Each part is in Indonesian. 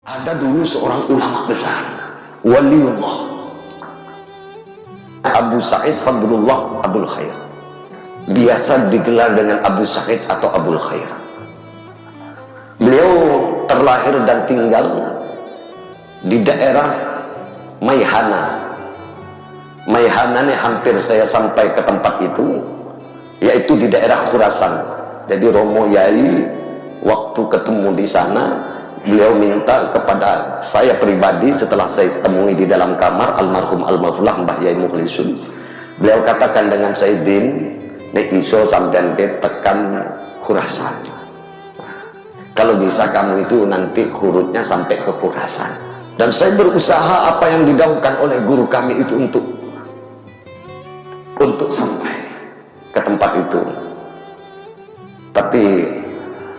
Ada dulu seorang ulama besar, waliullah, Abu Sa'id Fadlullah Abul Khair, biasa digelar dengan Abu Sa'id atau Abul Khair. Beliau terlahir dan tinggal di daerah Maihana. Maihana ini hampir saya sampai ke tempat itu, yaitu di daerah Khurasan. Jadi Romo Yai waktu ketemu di sana, beliau minta kepada saya pribadi setelah saya temui di dalam kamar almarhum al-maflah Mbah Yai Mukhlisun. Beliau katakan dengan saya, Din, nek iso sampean tekan Khurasan. Kalau bisa kamu itu nanti kurutnya sampai ke Khurasan. Dan saya berusaha apa yang didaukan oleh guru kami itu untuk sampai ke tempat itu. Tapi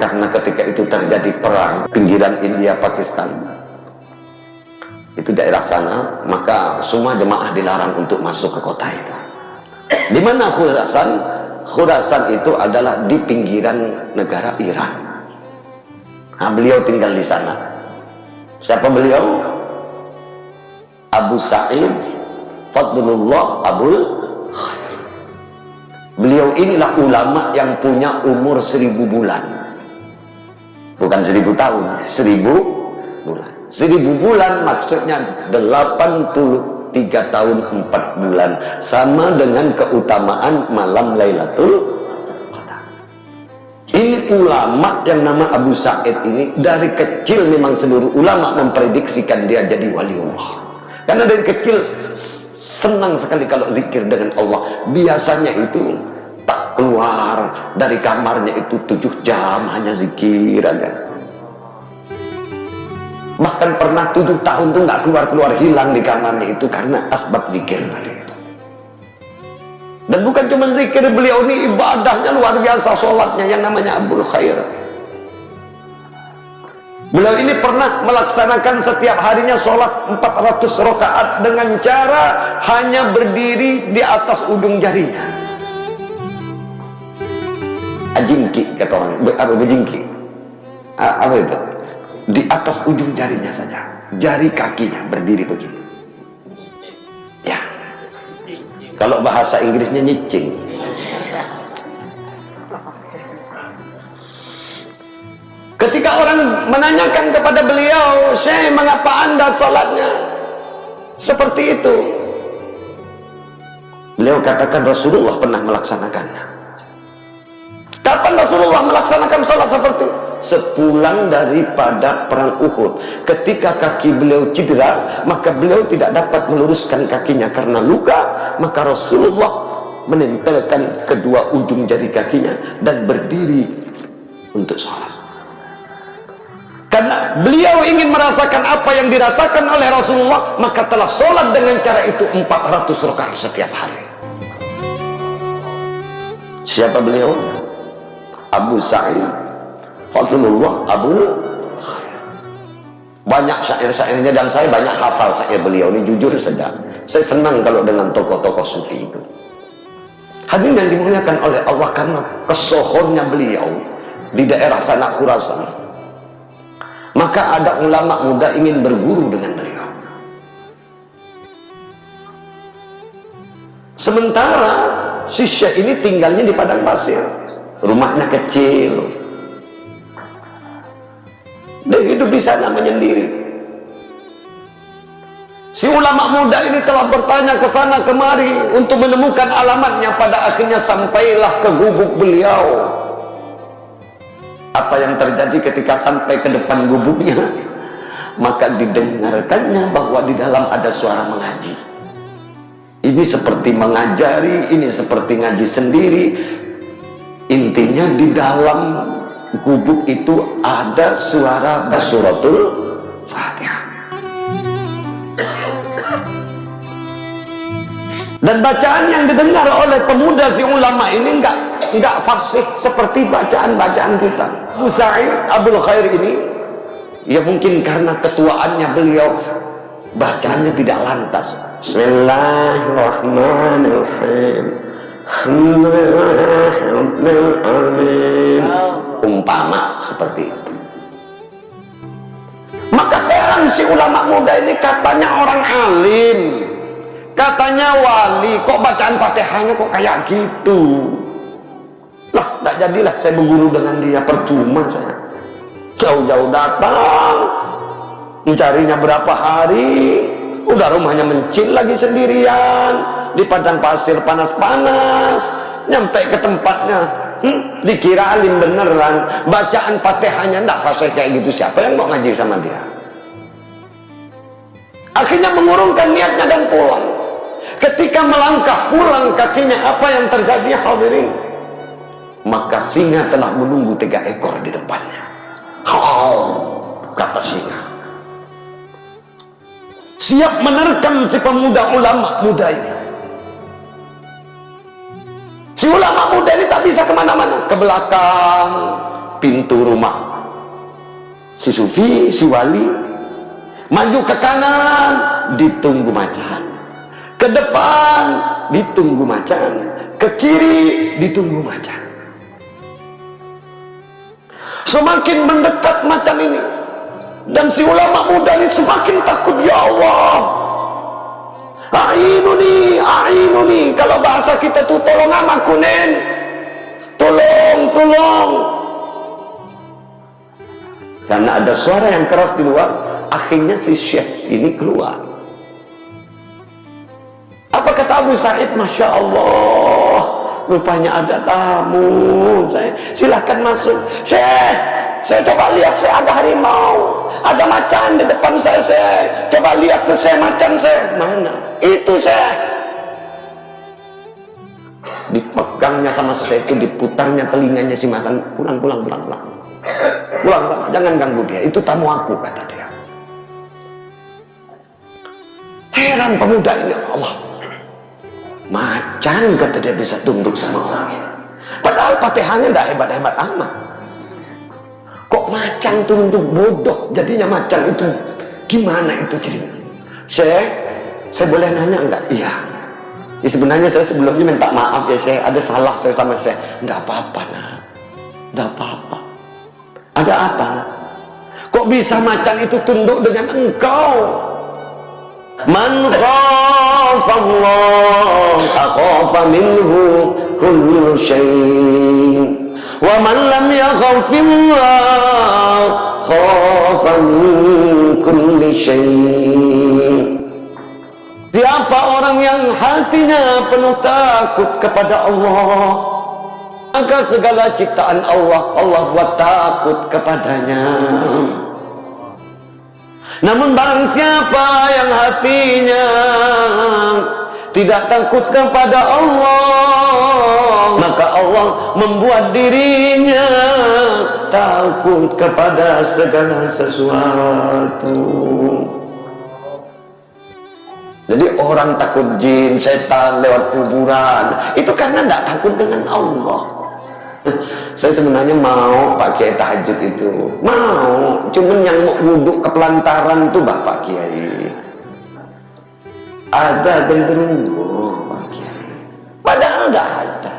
karena ketika itu terjadi perang pinggiran India Pakistan, itu daerah sana, maka semua jemaah dilarang untuk masuk ke kota itu. Di mana Khurasan? Khurasan itu adalah di pinggiran negara Iran. Nah, beliau tinggal di sana. Siapa beliau? Abu Sa'id Fadlullah Abul Khair. Beliau inilah ulama yang punya umur 1000 bulan. Bukan 1000 tahun, 1000 bulan. 1000 bulan maksudnya 83 tahun 4 bulan. Sama dengan keutamaan malam Lailatul Qadar. Ini ulama yang nama Abu Sa'id ini dari kecil memang seluruh ulama memprediksikan dia jadi waliullah. Karena dari kecil senang sekali kalau zikir dengan Allah. Biasanya itu tak keluar dari kamarnya itu 7 jam hanya zikir aja. Bahkan pernah 7 tahun tuh nggak keluar hilang di kamarnya itu karena asbab zikir tadi itu. Dan bukan cuma zikir, beliau ini ibadahnya luar biasa, sholatnya yang namanya Abul Khair. Beliau ini pernah melaksanakan setiap harinya sholat 400 rakaat dengan cara hanya berdiri di atas ujung jarinya. Ajingki kata orang, apa bejingki? Apa itu? Di atas ujung jarinya saja, jari kakinya berdiri begini. Ya, kalau bahasa Inggrisnya nyicing. Ketika orang menanyakan kepada beliau, Syekh, mengapa anda sholatnya seperti itu? Beliau katakan Rasulullah pernah melaksanakannya. Kapan Rasulullah melaksanakan sholat seperti itu? Sepulang daripada perang Uhud. Ketika kaki beliau cedera, maka beliau tidak dapat meluruskan kakinya karena luka, maka Rasulullah menempelkan kedua ujung jari kakinya dan berdiri untuk sholat. Karena beliau ingin merasakan apa yang dirasakan oleh Rasulullah, maka telah sholat dengan cara itu 400 rakaat setiap hari. Siapa beliau? Abu Sa'id Fadlullah Abul Khair. Banyak syair-syairnya dan saya banyak hafal syair beliau ini, jujur saja. Saya senang kalau dengan tokoh-tokoh sufi itu. Hadirin yang dimuliakan oleh Allah, karena kesohornya beliau di daerah sana Khurasan, maka ada ulama muda ingin berguru dengan beliau. Sementara si Syekh ini tinggalnya di padang pasir, rumahnya kecil, dia hidup di sana menyendiri. Si ulama muda ini telah bertanya ke sana kemari untuk menemukan alamatnya. Pada akhirnya sampailah ke gubuk beliau. Apa yang terjadi ketika sampai ke depan gubuknya? Maka didengarkannya bahwa di dalam ada suara mengaji. Ini seperti mengajari, ini seperti ngaji sendiri. Intinya di dalam gubuk itu ada suara suratul Fatihah. Dan bacaan yang didengar oleh pemuda si ulama ini enggak fasih seperti bacaan-bacaan kita. Abu Sa'id Abul Khair ini, ya mungkin karena ketuaannya beliau, bacaannya tidak lantas. Bismillahirrahmanirrahim. Umpama seperti itu. Maka si ulama muda ini katanya orang alim, katanya wali, kok bacaan Fatihahnya kok kayak gitu. Lah, tidak jadilah saya berguru dengan dia, percuma saya. Jauh-jauh datang, mencarinya berapa hari, udah rumahnya mencil lagi sendirian, di padang pasir panas-panas, nyampe ke tempatnya, dikira alim beneran, bacaan Fatihahnya ndak fasih kayak gitu, siapa yang mau ngaji sama dia? Akhirnya mengurungkan niatnya dan pulang. Ketika melangkah pulang kakinya, apa yang terjadi hadirin? Maka singa telah menunggu 3 ekor di depannya. Kata singa, siap menerkam si pemuda ulama muda ini. Si ulama muda ini tak bisa kemana-mana, ke belakang pintu rumah si sufi, si wali, maju ke kanan ditunggu macan, ke depan ditunggu macan, ke kiri ditunggu macan. Semakin mendekat macan ini, dan si ulama muda ini semakin takut. Ya Allah, a'inuni, kalau bahasa kita tuh tolong amaku nen, tolong. Karena ada suara yang keras di luar, akhirnya si syekh ini keluar. Apa kata Abu Sa'id? Masya Allah, rupanya ada tamu. Saya silahkan masuk. Syekh, saya coba lihat, saya ada harimau, ada macan di depan saya. Coba lihat tuh saya, macan saya. Mana? Itu saya. Dipegangnya sama saya itu, diputarnya telinganya si macan. Pulang, jangan ganggu dia. Itu tamu aku, kata dia. Heran pemuda ini, Allah. Macan, kata dia, bisa tunduk sama orang ini. Padahal Fatihahnya tidak hebat-hebat amat. Kok macan tunduk? Bodoh jadinya macan itu. Gimana itu ceritanya? Saya boleh nanya enggak? Iya. Ya, sebenarnya saya sebelumnya minta maaf ya, saya ada salah saya sama saya. Enggak apa-apa, nah. Enggak apa-apa. Ada apa, nah? Kok bisa macan itu tunduk dengan engkau? Man khafa Allah akhafa minhu kullu syai', wa man lam yakhafillah khafa min kulli syai'. Siapa orang yang hatinya penuh takut kepada Allah, maka segala ciptaan Allah buat takut kepadanya. Namun barang siapa yang hatinya tidak takut kepada Allah, maka Allah membuat dirinya takut kepada segala sesuatu. Jadi orang takut jin, setan lewat kuburan, itu karena tidak takut dengan Allah. Saya sebenarnya mau pakai tahajud itu, mau, cuman yang mau wuduk kepelantaran tuh Bapak Kiai. Ada genderuwo Pak Kiai, padahal nggak ada,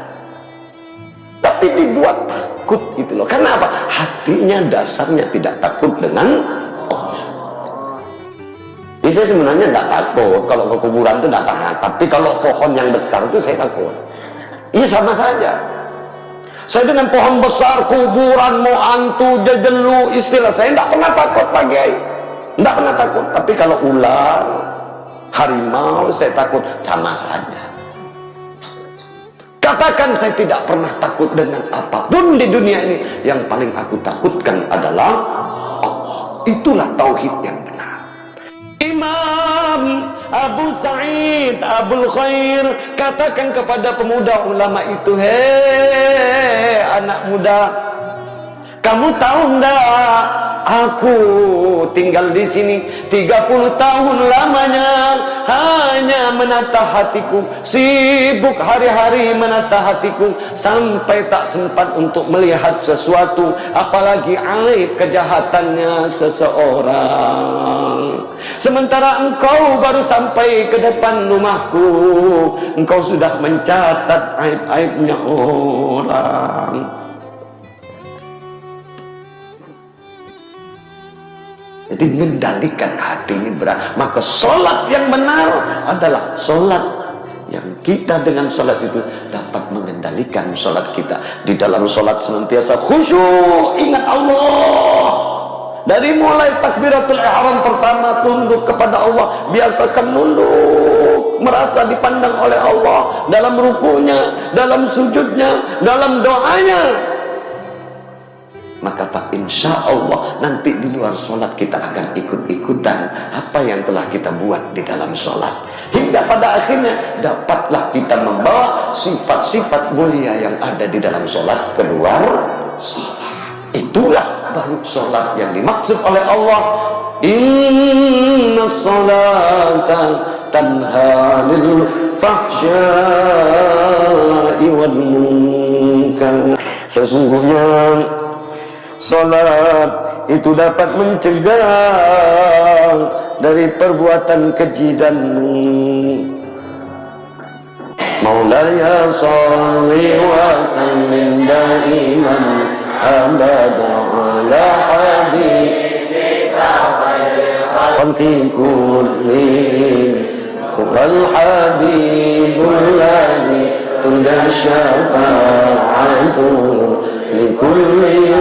tapi dibuat takut gitu loh. Karena apa? Hatinya dasarnya tidak takut dengan Allah. Jadi saya sebenarnya nggak takut kalau ke kuburan itu nggak takut, tapi kalau pohon yang besar itu saya takut. Iya sama saja. Saya dengan pohon besar, kuburan, mau antu, jejelu, istilah saya tidak pernah takut Pak Kiai, tidak pernah takut. Tapi kalau ular, harimau, saya takut, sama saja. Katakan saya tidak pernah takut dengan apapun di dunia ini, yang paling aku takutkan adalah Allah. Itulah tauhid yang benar. Imam Abu Sa'id Abul Khair katakan kepada pemuda ulama itu, hei anak muda, kamu tahu enggak, aku tinggal di sini 30 tahun lamanya hanya menata hatiku, sibuk hari-hari menata hatiku, sampai tak sempat untuk melihat sesuatu, apalagi aib kejahatannya seseorang. Sementara engkau baru sampai ke depan rumahku, engkau sudah mencatat aib-aibnya orang. Jadi mengendalikan hati ini berat. Maka sholat yang benar adalah sholat yang kita dengan sholat itu dapat mengendalikan sholat kita. Di dalam sholat senantiasa khusyuk, ingat Allah. Dari mulai takbiratul ihram pertama tunduk kepada Allah, biasakan nunduk, merasa dipandang oleh Allah dalam rukunya, dalam sujudnya, dalam doanya. Maka Pak, insya Allah nanti di luar sholat kita akan ikut-ikutan apa yang telah kita buat di dalam sholat. Hingga pada akhirnya dapatlah kita membawa sifat-sifat mulia yang ada di dalam sholat keluar sholat. Itulah baru sholat yang dimaksud oleh Allah. Inna sholata tanha anil fahsya'i wal munkar. Sesungguhnya sholat itu dapat mencegah dari perbuatan keji dan Maulaya sholli wa sallim daiman abada ala habibika khairil khalqi kullihim wal habibul ladzi tudasy syafa'atuhu likulli